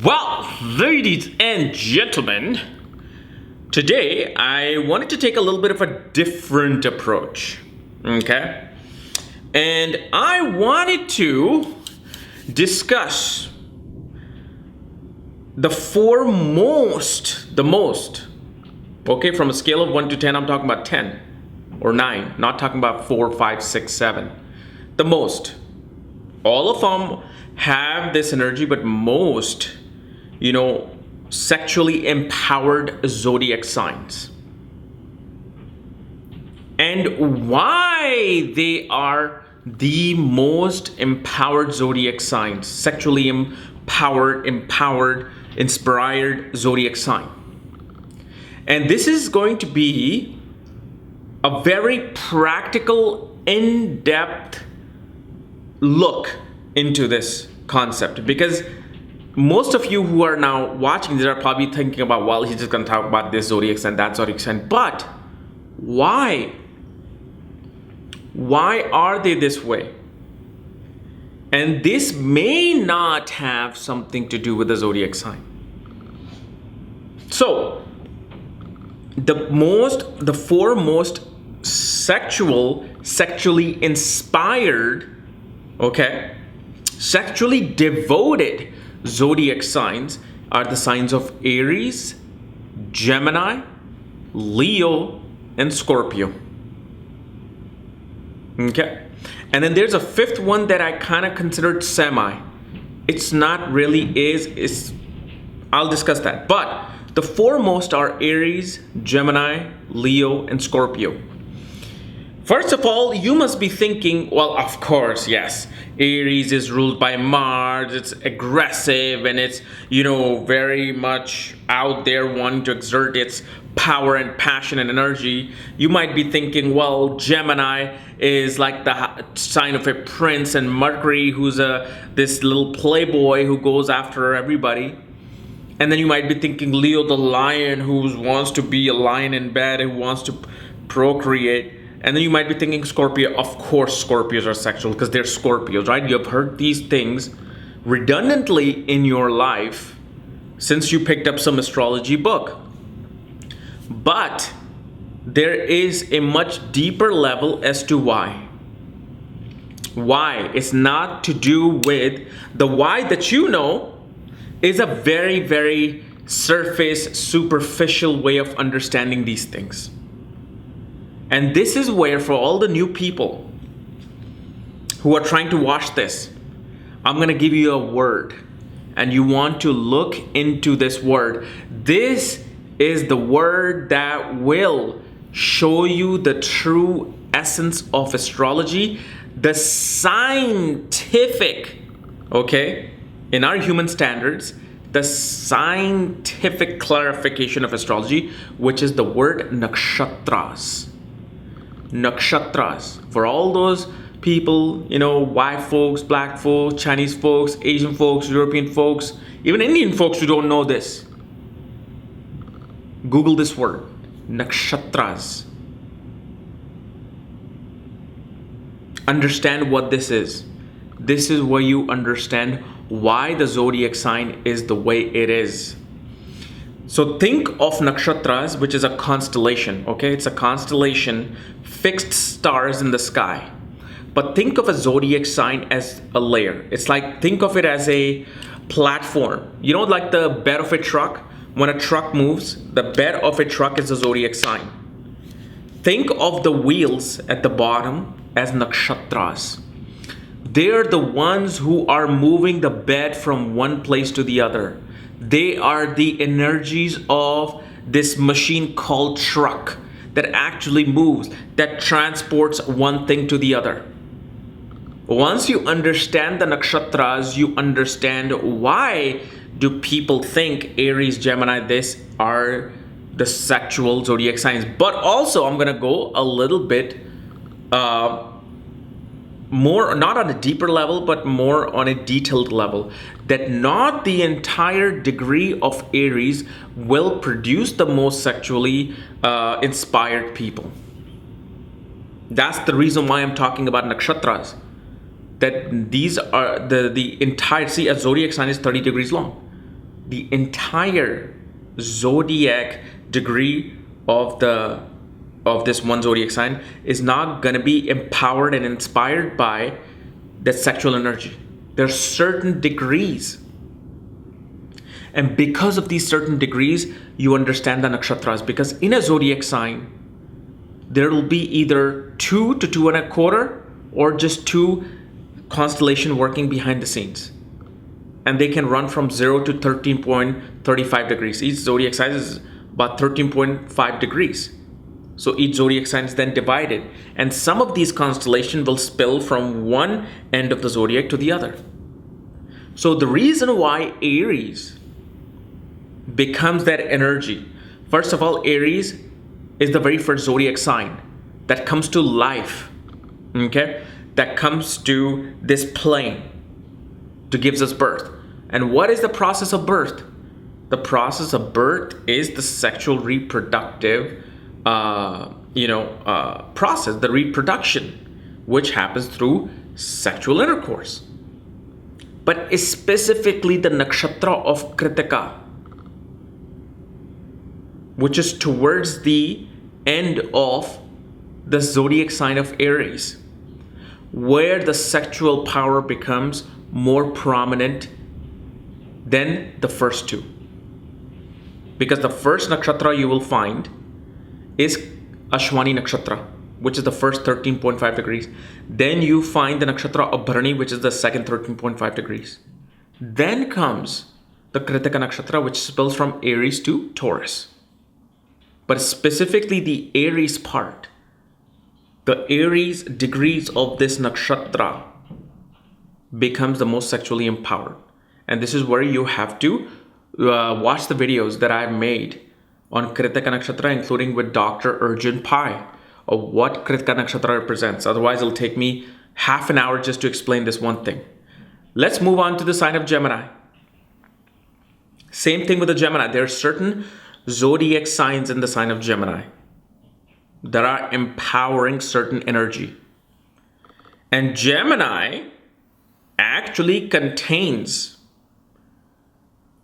Well, ladies and gentlemen, today I wanted to take a little bit of a different approach, okay? And I wanted to discuss the most, okay, from a scale of 1 to 10, I'm talking about 10 or 9, not talking about 4, 5, 6, 7. The most. All of them have this energy, but most, sexually empowered zodiac signs. And why they are the most empowered zodiac signs, sexually empowered, inspired zodiac sign. And this is going to be a very practical, in-depth look into this concept, because most of you who are now watching this are probably thinking about, well, he's just going to talk about this zodiac sign, that zodiac sign, but why are they this way? And this may not have something to do with the zodiac sign. So the four most sexually inspired, sexually devoted zodiac signs are the signs of Aries, Gemini, Leo, and Scorpio. Okay, and then there's a fifth one that I kind of considered semi. It's not really I'll discuss that. But the foremost are Aries, Gemini, Leo, and Scorpio. First of all, you must be thinking, well, of course, yes, Aries is ruled by Mars, it's aggressive, and it's, very much out there wanting to exert its power and passion and energy. You might be thinking, well, Gemini is like the sign of a prince, and Mercury, who's this little playboy who goes after everybody. And then you might be thinking Leo, the lion, who wants to be a lion in bed, who wants to procreate. And then you might be thinking Scorpio. Of course, Scorpios are sexual because they're Scorpios, right? You have heard these things redundantly in your life since you picked up some astrology book. But there is a much deeper level as to why. Why? It's not to do with the why that is a very, very surface, superficial way of understanding these things. And this is where, for all the new people who are trying to watch this, I'm going to give you a word. And you want to look into this word. This is the word that will show you the true essence of astrology, the scientific, in our human standards, the scientific clarification of astrology, which is the word Nakshatras. Nakshatras. For all those people, white folks, black folks, Chinese folks, Asian folks, European folks, even Indian folks who don't know this, Google this word, Nakshatras. Understand what this is. This is where you understand why the zodiac sign is the way it is. So think of Nakshatras, which is a constellation, It's a constellation, fixed stars in the sky. But think of a zodiac sign as a layer. It's like, think of it as a platform. Like the bed of a truck? When a truck moves, the bed of a truck is a zodiac sign. Think of the wheels at the bottom as Nakshatras. They're the ones who are moving the bed from one place to the other. They are the energies of this machine called truck that actually moves, that transports one thing to the other. Once you understand the Nakshatras, you understand why do people think Aries, Gemini, this are the sexual zodiac signs. But also, I'm going to go a little bit more, not on a deeper level, but more on a detailed level, that not the entire degree of Aries will produce the most sexually inspired people. That's the reason why I'm talking about Nakshatras. That these are the entire, see, a zodiac sign is 30 degrees long. the entire zodiac degree of this one zodiac sign is not going to be empowered and inspired by that sexual energy. There are certain degrees. And because of these certain degrees, you understand the nakshatras. Because in a zodiac sign, there will be either 2 to 2.25 or just 2 constellation working behind the scenes. And they can run from 0 to 13.35 degrees. Each zodiac sign is about 13.5 degrees. So each zodiac sign is then divided. And some of these constellations will spill from one end of the zodiac to the other. So the reason why Aries becomes that energy, first of all, Aries is the very first zodiac sign that comes to life, okay? That comes to this plane to gives us birth. And what is the process of birth? The process of birth is the sexual reproductive process, the reproduction, which happens through sexual intercourse. But specifically the nakshatra of Kritika, which is towards the end of the zodiac sign of Aries, where the sexual power becomes more prominent than the first two. Because the first nakshatra you will find is Ashwani nakshatra, which is the first 13.5 degrees. Then you find the nakshatra of Bharani, which is the second 13.5 degrees. Then comes the Kritika nakshatra, which spills from Aries to Taurus. But specifically the Aries part, the Aries degrees of this nakshatra becomes the most sexually empowered. And this is where you have to watch the videos that I've made on Kritika nakshatra, including with Dr. Arjun Pai, of what Kritika nakshatra represents. Otherwise, it'll take me half an hour just to explain this one thing. Let's move on to the sign of Gemini. Same thing with the Gemini. There are certain zodiac signs in the sign of Gemini that are empowering certain energy. And Gemini actually contains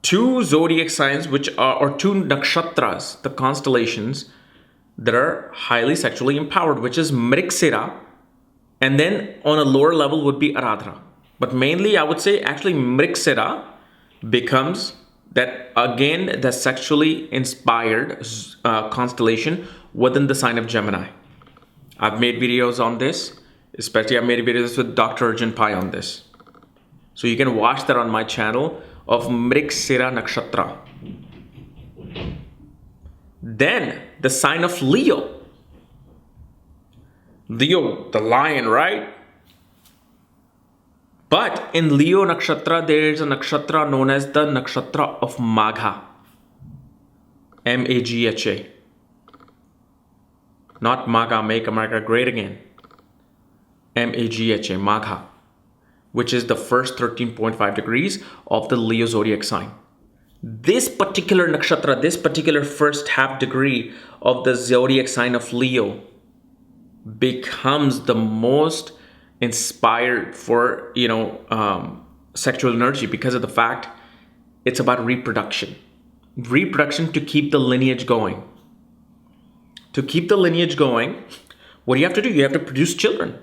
2 zodiac signs, which are, or 2 nakshatras, the constellations, that are highly sexually empowered, which is Mriksira, and then on a lower level would be Aradhra. But mainly I would say actually Mriksira becomes that, again, the sexually inspired constellation within the sign of Gemini. I've made videos on this, especially I've made videos with Dr. Arjun Pai on this. So you can watch that on my channel of Mriksira Nakshatra. Then the sign of Leo. Leo, the lion, right? But in Leo Nakshatra, there is a nakshatra known as the nakshatra of Magha. M-A-G-H-A. Not Magha, make America great again. M-A-G-H-A, Magha, which is the first 13.5 degrees of the Leo zodiac sign. This particular nakshatra, this particular first half degree of the zodiac sign of Leo becomes the most inspired for, sexual energy because of the fact it's about reproduction. Reproduction to keep the lineage going. To keep the lineage going, what do you have to do? You have to produce children.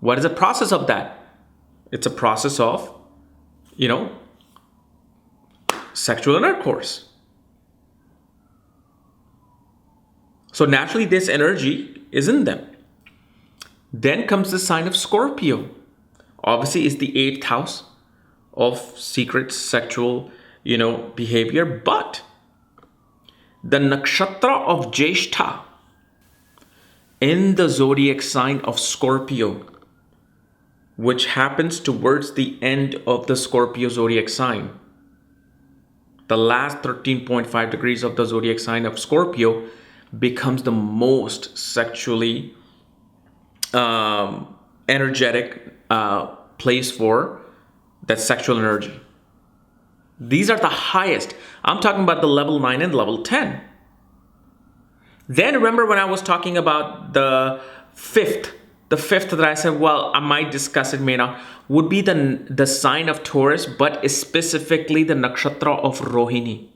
What is the process of that? It's a process of, sexual intercourse. So naturally this energy is in them. Then comes the sign of Scorpio. Obviously it's the 8th house of secret sexual, behavior. But the nakshatra of Jyeshtha in the zodiac sign of Scorpio, which happens towards the end of the Scorpio zodiac sign, the last 13.5 degrees of the zodiac sign of Scorpio becomes the most sexually energetic place for that sexual energy. These are the highest. I'm talking about the level 9 and level 10. Then remember when I was talking about the 5th The fifth that I said, well, I might discuss it, may not, would be the sign of Taurus, but specifically the nakshatra of Rohini.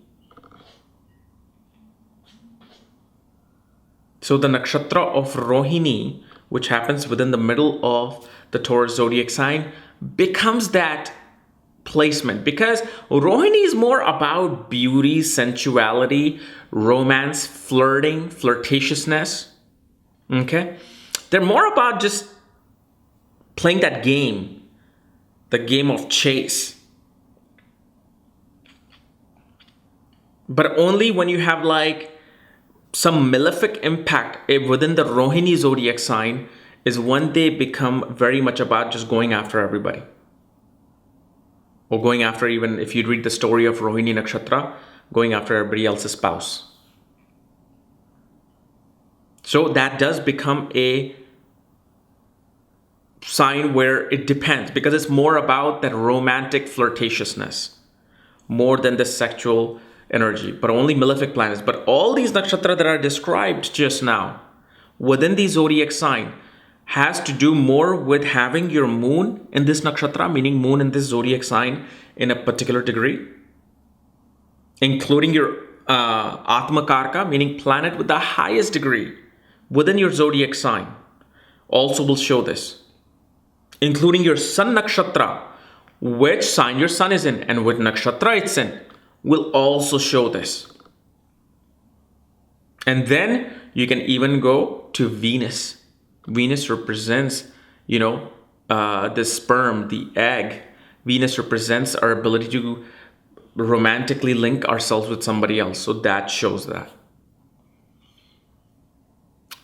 So the nakshatra of Rohini, which happens within the middle of the Taurus zodiac sign, becomes that placement, because Rohini is more about beauty, sensuality, romance, flirting, flirtatiousness. Okay? They're more about just playing that game, the game of chase. But only when you have like some malefic impact within the Rohini zodiac sign is when they become very much about just going after everybody. Or going after, even if you read the story of Rohini Nakshatra, going after everybody else's spouse. So that does become a sign where it depends, because it's more about that romantic flirtatiousness more than the sexual energy, but only malefic planets. But all these nakshatra that are described just now within the zodiac sign has to do more with having your moon in this nakshatra, meaning moon in this zodiac sign in a particular degree, including your Atma Karka, meaning planet with the highest degree within your zodiac sign, also will show this. Including your sun nakshatra, which sign your sun is in and which nakshatra it's in, will also show this. And then you can even go to Venus. Venus represents, the sperm, the egg. Venus represents our ability to romantically link ourselves with somebody else. So that shows that.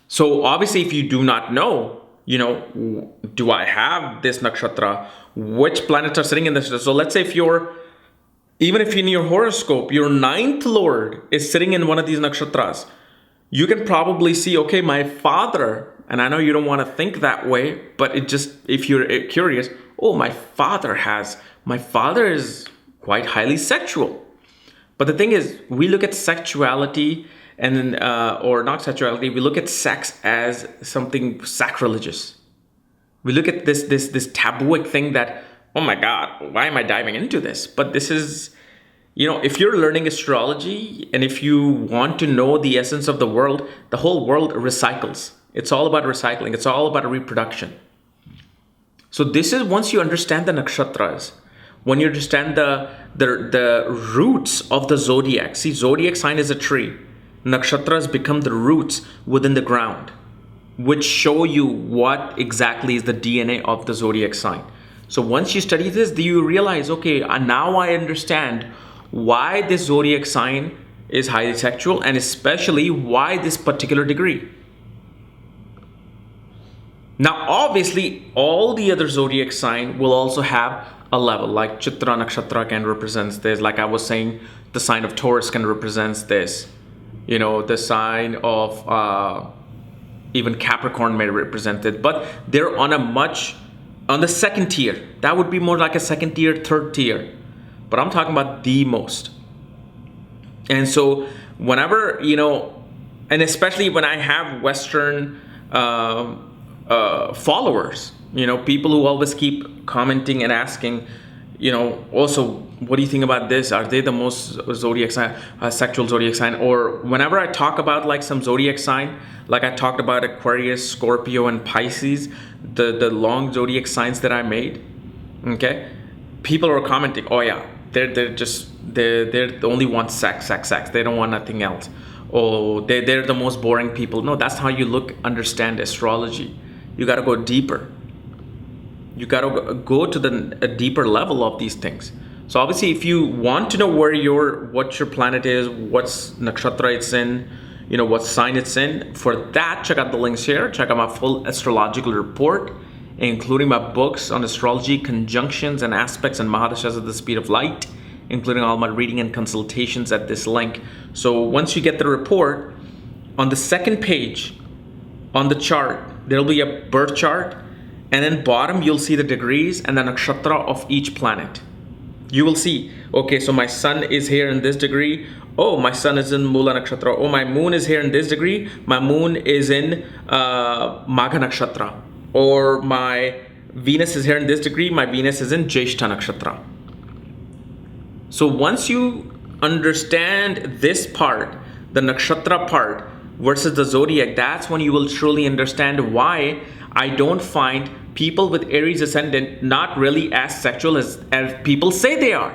So obviously, if you do not know, do I have this nakshatra? Which planets are sitting in this? So let's say even if in your horoscope, your ninth lord is sitting in one of these nakshatras, you can probably see, okay, my father, and I know you don't want to think that way, but if you're curious, my father is quite highly sexual. But the thing is, we look at sexuality or not sexuality, we look at sex as something sacrilegious. We look at this tabooic thing that, oh my God, why am I diving into this? But this is, if you're learning astrology and if you want to know the essence of the world, the whole world recycles. It's all about recycling. It's all about reproduction. So this is, once you understand the nakshatras, when you understand the roots of the zodiac. See, zodiac sign is a tree. Nakshatras become the roots within the ground, which show you what exactly is the DNA of the zodiac sign. So once you study this, you realize, okay, now I understand why this zodiac sign is highly sexual, and especially why this particular degree. Now, obviously, all the other zodiac sign will also have a level, like Chitra Nakshatra can represent this. Like I was saying, the sign of Taurus can represent this. The sign of even Capricorn may represent it, but they're on the second tier. That would be more like a second tier, third tier. But I'm talking about the most. And so whenever, and especially when I have Western followers, people who always keep commenting and asking, also, what do you think about this? Are they the most zodiac sign, sexual zodiac sign? Or whenever I talk about like some zodiac sign, like I talked about Aquarius, Scorpio, and Pisces, the long zodiac signs that I made, okay? People are commenting, oh yeah, they're the only want sex. They don't want nothing else. Oh, they're the most boring people. No, that's how you understand astrology. You got to go deeper. You got to go to a deeper level of these things. So obviously, if you want to know what your planet is, what's nakshatra it's in, what sign it's in, for that, check out the links here. Check out my full astrological report, including my books on astrology, conjunctions and aspects, and Mahadashas at the speed of light, including all my reading and consultations at this link. So once you get the report, on the second page, on the chart, there'll be a birth chart. And then bottom, you'll see the degrees and the nakshatra of each planet. You will see, okay, so my sun is here in this degree. Oh, my sun is in Mula Nakshatra. Oh, my moon is here in this degree. My moon is in Magha Nakshatra. or my Venus is here in this degree, my Venus is in Jyeshtha Nakshatra. So once you understand this part, the nakshatra part versus the zodiac, that's when you will truly understand why I don't find people with Aries ascendant not really as sexual as people say they are.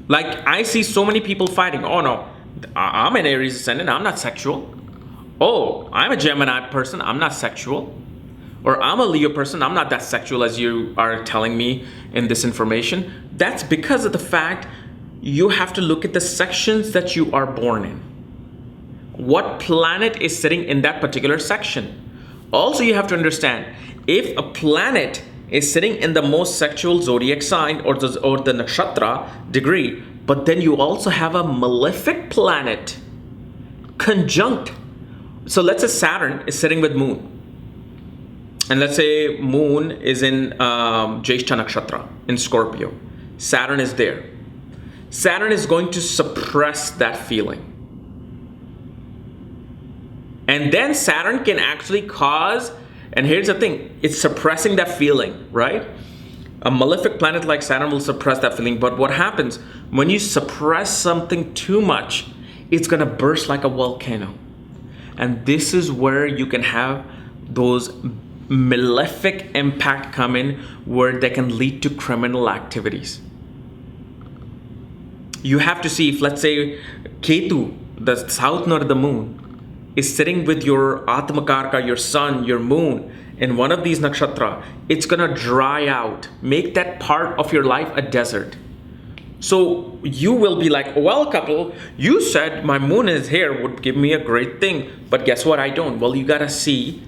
Like, I see so many people fighting. Oh no, I'm an Aries ascendant, I'm not sexual. Oh, I'm a Gemini person, I'm not sexual. Or I'm a Leo person, I'm not that sexual as you are telling me in this information. That's because of the fact you have to look at the sections that you are born in. What planet is sitting in that particular section? Also, you have to understand, if a planet is sitting in the most sexual zodiac sign or the nakshatra degree, but then you also have a malefic planet conjunct. So let's say Saturn is sitting with Moon. And let's say Moon is in Jyeshtha Nakshatra in Scorpio. Saturn is there. Saturn is going to suppress that feeling. And then Saturn can actually cause, and here's the thing, it's suppressing that feeling, right? A malefic planet like Saturn will suppress that feeling. But what happens when you suppress something too much, it's gonna burst like a volcano. And this is where you can have those malefic impact come in, where they can lead to criminal activities. You have to see if, let's say, Ketu, the south node of the moon, is sitting with your Atmakarka, your sun, your moon, in one of these nakshatra, it's gonna dry out, make that part of your life a desert. So you will be like, well, Kapiel, you said my moon is here would give me a great thing, but guess what, I don't. Well, you gotta see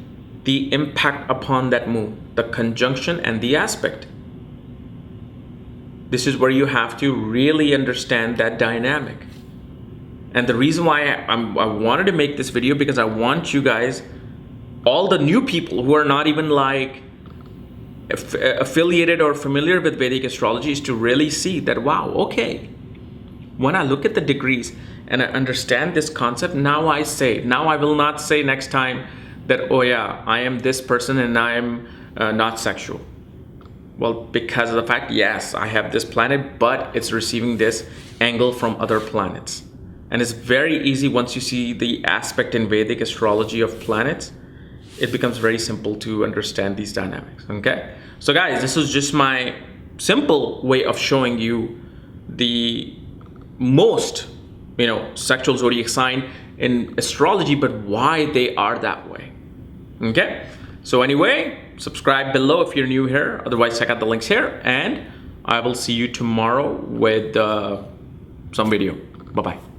the impact upon that moon, the conjunction and the aspect. This is where you have to really understand that dynamic. And the reason why I wanted to make this video, because I want you guys, all the new people who are not even like affiliated or familiar with Vedic astrology, is to really see that, wow, okay, when I look at the degrees and I understand this concept, now I will not say next time that, oh yeah, I am this person and I am not sexual. Well, because of the fact, yes, I have this planet, but it's receiving this angle from other planets. And it's very easy once you see the aspect in Vedic astrology of planets, it becomes very simple to understand these dynamics, okay? So guys, this is just my simple way of showing you the most, sexual zodiac sign in astrology, but why they are that way, okay? So anyway, subscribe below if you're new here. Otherwise, check out the links here, and I will see you tomorrow with some video. Bye-bye.